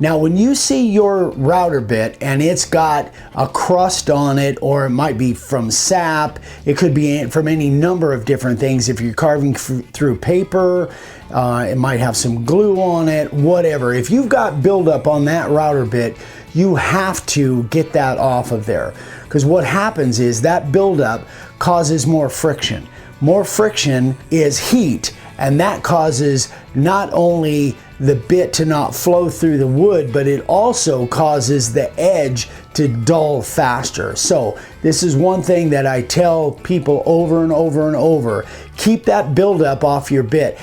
Now when you see your router bit and it's got a crust on it, or it might be from sap, it could be from any number of different things. If you're carving through paper, it might have some glue on it, whatever. If you've got buildup on that router bit, you have to get that off of there, because what happens is that buildup causes more friction. More friction is heat, and that causes not only the bit to not flow through the wood, but it also causes the edge to dull faster. So this is one thing that I tell people over and over and over: keep that buildup off your bit.